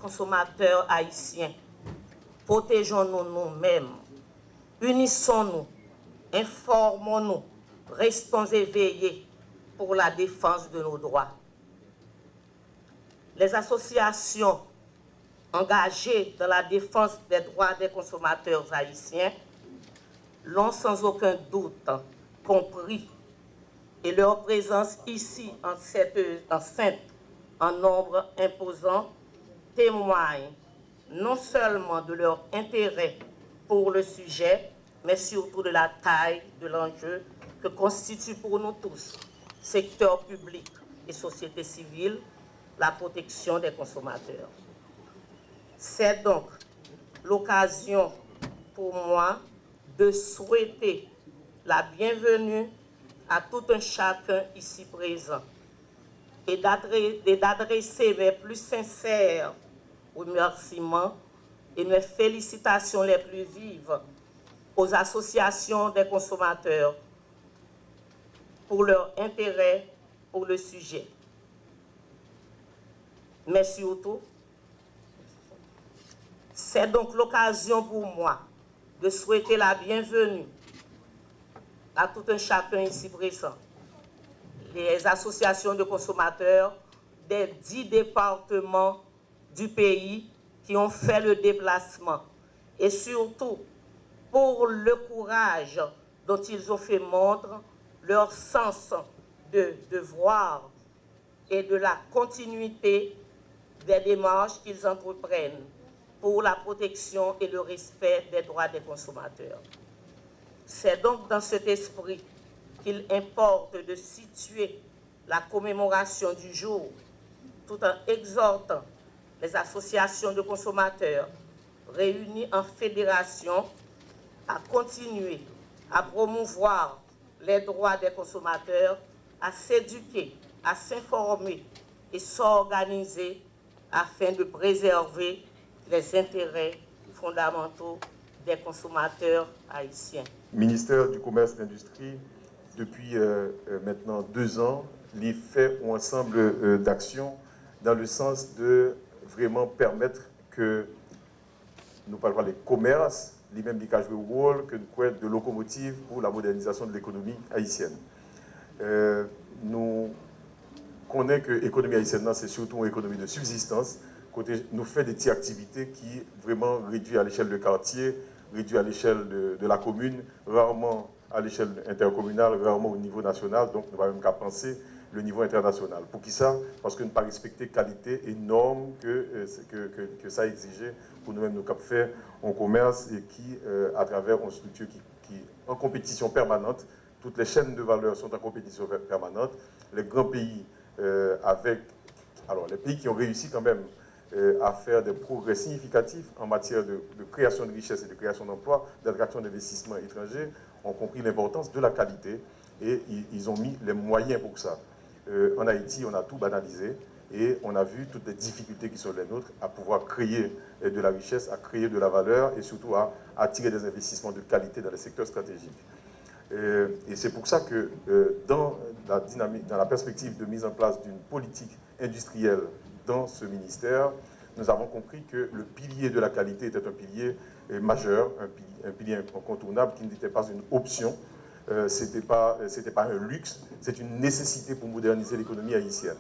consommateurs haïtiens. Protégeons-nous nous-mêmes. Unissons-nous. Informons-nous. Restons éveillés pour la défense de nos droits. Les associations engagées dans la défense des droits des consommateurs haïtiens l'ont sans aucun doute compris et leur présence ici en cette enceinte en nombre imposant témoigne non seulement de leur intérêt pour le sujet, mais surtout de la taille de l'enjeu que constitue pour nous tous, secteur public et société civile, la protection des consommateurs. C'est donc l'occasion pour moi de souhaiter la bienvenue à tout un chacun ici présent et d'adresser mes plus sincères remerciements et mes félicitations les plus vives aux associations des consommateurs pour leur intérêt pour le sujet. Mais surtout, c'est donc l'occasion pour moi de souhaiter la bienvenue à tout un chacun ici présent, les associations de consommateurs des 10 départements du pays qui ont fait le déplacement et surtout pour le courage dont ils ont fait montre, leur sens de devoir et de la continuité des démarches qu'ils entreprennent pour la protection et le respect des droits des consommateurs. C'est donc dans cet esprit qu'il importe de situer la commémoration du jour tout en exhortant les associations de consommateurs réunies en fédération à continuer à promouvoir les droits des consommateurs, à s'éduquer, à s'informer et s'organiser afin de préserver les intérêts fondamentaux des consommateurs haïtiens. Ministère du Commerce et de l'Industrie, depuis maintenant 2 ans, les fait un ensemble d'actions dans le sens de vraiment permettre que nous parlons des commerces, les mêmes qui jouent le rôle que nous de locomotive pour la modernisation de l'économie haïtienne. Nous connaissons que l'économie haïtienne, c'est surtout une économie de subsistance. Côté, nous faisons des petites activités qui vraiment réduisent à l'échelle de quartier, réduisent à l'échelle de la commune, rarement à l'échelle intercommunale, rarement au niveau national. Donc, nous n'avons même qu'à penser le niveau international. Pour qui ça? Parce que nous ne pas respecter qualité et normes que ça exigeait pour nous-mêmes nous faire en commerce et qui, à travers une structure qui est en compétition permanente, toutes les chaînes de valeur sont en compétition permanente. Les grands pays les pays qui ont réussi quand même à faire des progrès significatifs en matière de création de richesses et de création d'emplois, d'attraction d'investissements étrangers, ont compris l'importance de la qualité et ils ont mis les moyens pour ça. En Haïti, on a tout banalisé et on a vu toutes les difficultés qui sont les nôtres à pouvoir créer de la richesse, à créer de la valeur et surtout à attirer des investissements de qualité dans les secteurs stratégiques. Et c'est pour ça que dans la dynamique, dans la perspective de mise en place d'une politique industrielle dans ce ministère, nous avons compris que le pilier de la qualité était un pilier majeur, un pilier incontournable qui n'était pas une option, c'était pas un luxe, c'est une nécessité pour moderniser l'économie haïtienne.